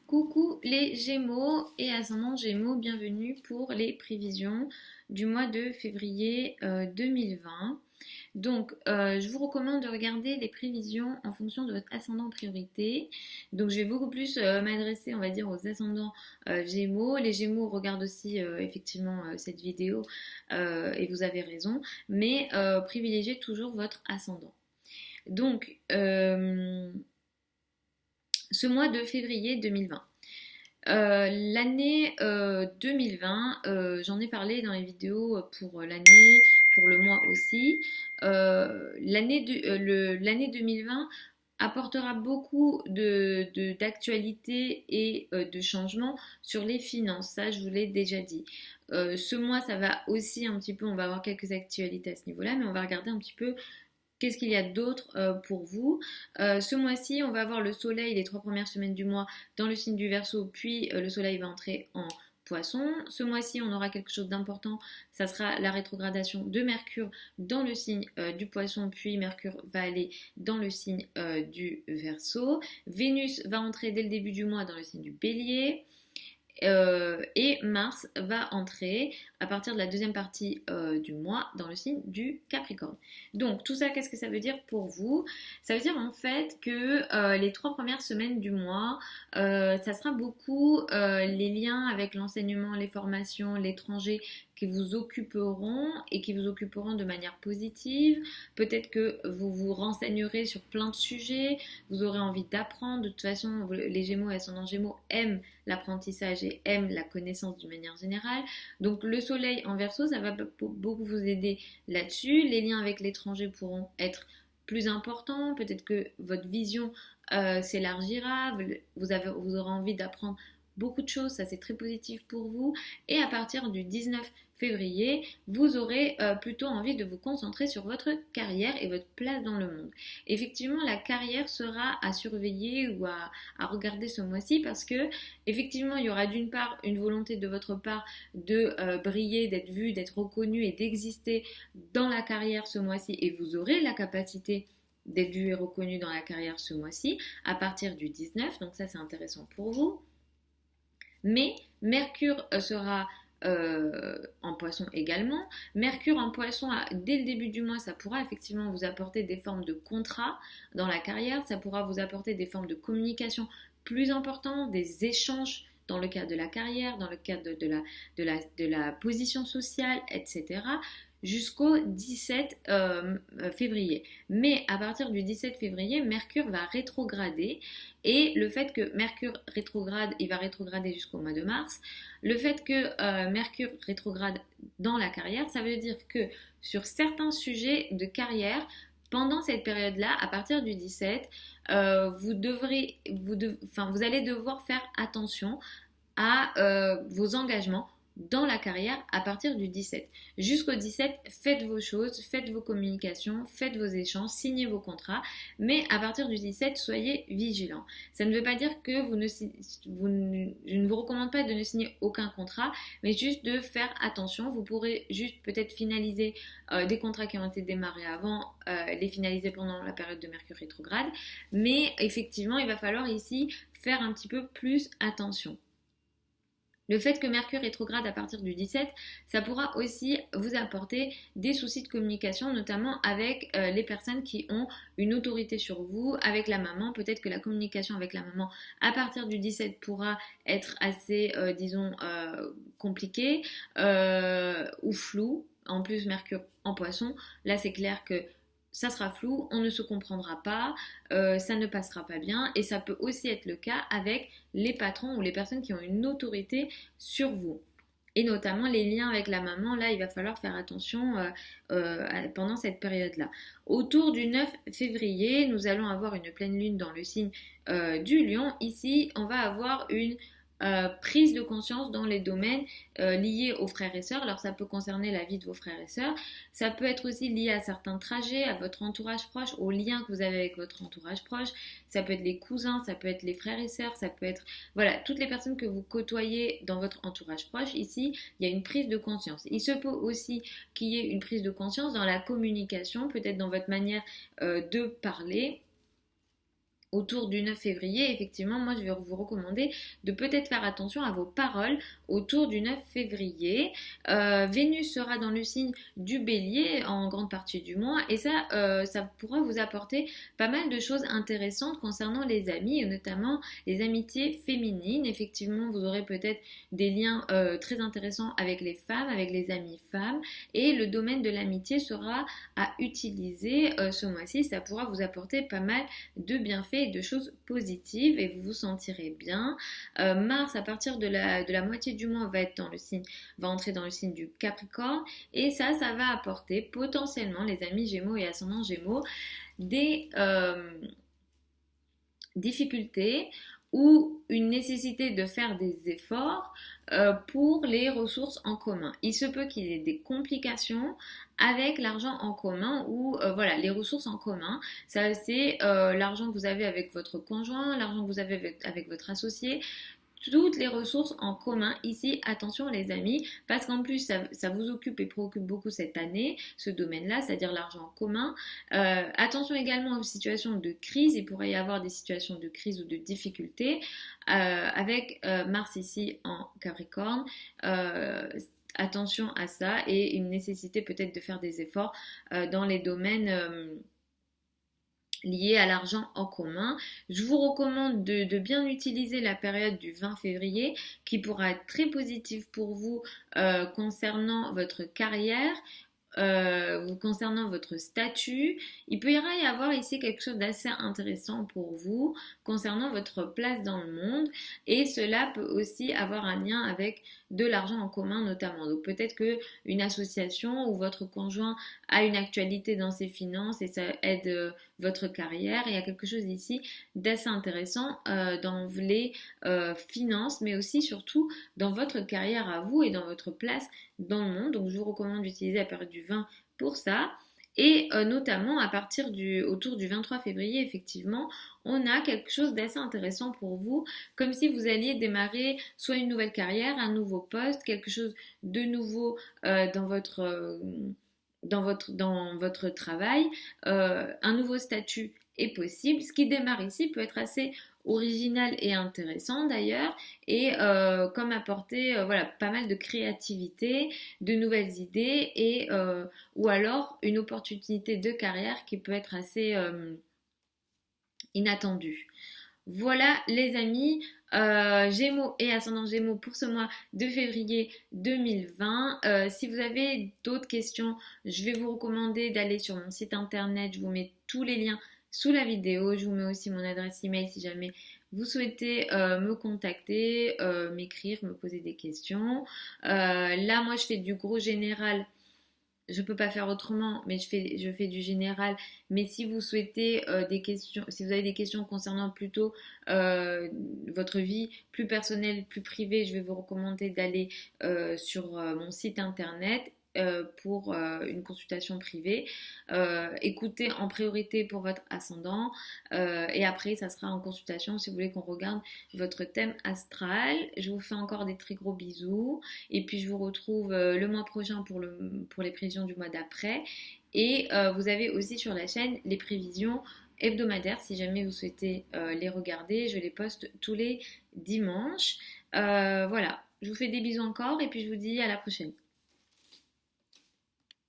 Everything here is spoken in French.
Coucou les Gémeaux et ascendant Gémeaux, bienvenue pour les prévisions du mois de février 2020. Donc, je vous recommande de regarder les prévisions en fonction de votre ascendant en priorité. Donc, je vais beaucoup plus m'adresser, on va dire, aux ascendants Gémeaux. Les Gémeaux regardent aussi effectivement cette vidéo et vous avez raison, mais privilégiez toujours votre ascendant. Donc, ce mois de février 2020. L'année 2020, j'en ai parlé dans les vidéos pour l'année, pour le mois aussi. L'année 2020 apportera beaucoup d'actualités et de changements sur les finances. Ça, je vous l'ai déjà dit. Ce mois, ça va aussi un petit peu, on va avoir quelques actualités à ce niveau-là, mais on va regarder un petit peu qu'est-ce qu'il y a d'autre pour vous. Ce mois-ci, on va avoir le soleil les 3 premières semaines du mois dans le signe du Verseau, puis le soleil va entrer en Poisson. Ce mois-ci, on aura quelque chose d'important, ça sera la rétrogradation de Mercure dans le signe du Poisson, puis Mercure va aller dans le signe du Verseau. Vénus va entrer dès le début du mois dans le signe du Bélier. Et Mars va entrer à partir de la deuxième partie du mois dans le signe du Capricorne. Donc tout ça, qu'est-ce que ça veut dire pour vous? Ça veut dire en fait que les 3 premières semaines du mois, ça sera beaucoup les liens avec l'enseignement, les formations, l'étranger qui vous occuperont et qui vous occuperont de manière positive. Peut-être que vous vous renseignerez sur plein de sujets, vous aurez envie d'apprendre. De toute façon, les Gémeaux et ascendants Gémeaux aiment l'apprentissage et aiment la connaissance d'une manière générale. Donc le soleil en Verseau, ça va beaucoup vous aider là-dessus. Les liens avec l'étranger pourront être plus importants. Peut-être que votre vision s'élargira. Vous aurez envie d'apprendre beaucoup de choses, ça c'est très positif pour vous. Et à partir du 19 février, vous aurez plutôt envie de vous concentrer sur votre carrière et votre place dans le monde. Effectivement, la carrière sera à surveiller ou à regarder ce mois-ci parce que effectivement, il y aura d'une part une volonté de votre part de briller, d'être vu, d'être reconnu et d'exister dans la carrière ce mois-ci et vous aurez la capacité d'être vu et reconnu dans la carrière ce mois-ci à partir du 19, donc ça c'est intéressant pour vous. Mais Mercure sera en Poisson également. Mercure en Poisson, dès le début du mois, ça pourra effectivement vous apporter des formes de contrat dans la carrière, ça pourra vous apporter des formes de communication plus importantes, des échanges dans le cadre de la carrière, dans le cadre de la position sociale, etc. jusqu'au 17 février. Mais à partir du 17 février, Mercure va rétrograder et le fait que Mercure rétrograde, il va rétrograder jusqu'au mois de mars, le fait que Mercure rétrograde dans la carrière, ça veut dire que sur certains sujets de carrière, pendant cette période-là, à partir du 17, vous allez devoir faire attention à vos engagements dans la carrière à partir du 17. Jusqu'au 17, faites vos choses, faites vos communications, faites vos échanges, signez vos contrats, mais à partir du 17, soyez vigilants. Ça ne veut pas dire que je ne vous recommande pas de ne signer aucun contrat, mais juste de faire attention. Vous pourrez juste peut-être finaliser des contrats qui ont été démarrés avant, les finaliser pendant la période de Mercure rétrograde, mais effectivement, il va falloir ici faire un petit peu plus attention. Le fait que Mercure rétrograde à partir du 17, ça pourra aussi vous apporter des soucis de communication, notamment avec les personnes qui ont une autorité sur vous, avec la maman. Peut-être que la communication avec la maman à partir du 17 pourra être assez, compliquée ou floue. En plus, Mercure en Poisson, là c'est clair que ça sera flou, on ne se comprendra pas, ça ne passera pas bien et ça peut aussi être le cas avec les patrons ou les personnes qui ont une autorité sur vous. Et notamment les liens avec la maman, là il va falloir faire attention pendant cette période-là. Autour du 9 février, nous allons avoir une pleine lune dans le signe du Lion. Ici, on va avoir une prise de conscience dans les domaines liés aux frères et sœurs. Alors ça peut concerner la vie de vos frères et sœurs, ça peut être aussi lié à certains trajets, à votre entourage proche, aux liens que vous avez avec votre entourage proche, ça peut être les cousins, ça peut être les frères et sœurs, ça peut être voilà, toutes les personnes que vous côtoyez dans votre entourage proche. Ici, il y a une prise de conscience. Il se peut aussi qu'il y ait une prise de conscience dans la communication, peut-être dans votre manière de parler. autour du 9 février, effectivement, moi je vais vous recommander de peut-être faire attention à vos paroles autour du 9 février. Vénus sera dans le signe du Bélier en grande partie du mois et ça pourra vous apporter pas mal de choses intéressantes concernant les amis et notamment les amitiés féminines. Effectivement, vous aurez peut-être des liens très intéressants avec les femmes, avec les amies femmes et le domaine de l'amitié sera à utiliser ce mois-ci. Ça pourra vous apporter pas mal de bienfaits et de choses positives et vous vous sentirez bien. Mars, à partir de la moitié du mois, va entrer dans le signe du Capricorne et ça va apporter potentiellement les amis Gémeaux et ascendants Gémeaux des difficultés ou une nécessité de faire des efforts pour les ressources en commun. Il se peut qu'il y ait des complications avec l'argent en commun ou voilà, les ressources en commun. Ça, c'est l'argent que vous avez avec votre conjoint, l'argent que vous avez avec votre associé, toutes les ressources en commun ici. Attention les amis, parce qu'en plus ça vous occupe et préoccupe beaucoup cette année, ce domaine-là, c'est-à-dire l'argent en commun. Attention également aux situations de crise, il pourrait y avoir des situations de crise ou de difficulté avec Mars ici en Capricorne. Attention à ça et une nécessité peut-être de faire des efforts dans les domaines liées à l'argent en commun. Je vous recommande de bien utiliser la période du 20 février qui pourra être très positive pour vous concernant votre carrière, concernant votre statut. Il peut y avoir ici quelque chose d'assez intéressant pour vous concernant votre place dans le monde et cela peut aussi avoir un lien avec de l'argent en commun notamment. Donc peut-être qu'une association ou votre conjoint a une actualité dans ses finances et ça aide votre carrière. Il y a quelque chose ici d'assez intéressant dans les finances mais aussi surtout dans votre carrière à vous et dans votre place dans le monde. Donc je vous recommande d'utiliser la période du 20 pour ça. Et notamment autour du 23 février, effectivement, on a quelque chose d'assez intéressant pour vous, comme si vous alliez démarrer soit une nouvelle carrière, un nouveau poste, quelque chose de nouveau dans votre travail, un nouveau statut est possible. Ce qui démarre ici peut être assez original et intéressant d'ailleurs et comme apporter voilà, pas mal de créativité, de nouvelles idées et ou alors une opportunité de carrière qui peut être assez inattendue. Voilà les amis, Gémeaux et ascendant Gémeaux pour ce mois de février 2020. Si vous avez d'autres questions, je vais vous recommander d'aller sur mon site internet. Je vous mets tous les liens sous la vidéo. Je vous mets aussi mon adresse email si jamais vous souhaitez me contacter, m'écrire, me poser des questions. Là, moi, je fais du gros général. Je peux pas faire autrement, mais je fais du général. Mais si vous souhaitez des questions, si vous avez des questions concernant plutôt votre vie plus personnelle, plus privée, je vais vous recommander d'aller sur mon site internet pour une consultation privée. Écoutez en priorité pour votre ascendant et après ça sera en consultation si vous voulez qu'on regarde votre thème astral. Je vous fais encore des très gros bisous et puis je vous retrouve le mois prochain pour les prévisions du mois d'après et vous avez aussi sur la chaîne les prévisions hebdomadaires si jamais vous souhaitez les regarder. Je les poste tous les dimanches. Voilà, je vous fais des bisous encore et puis je vous dis à la prochaine.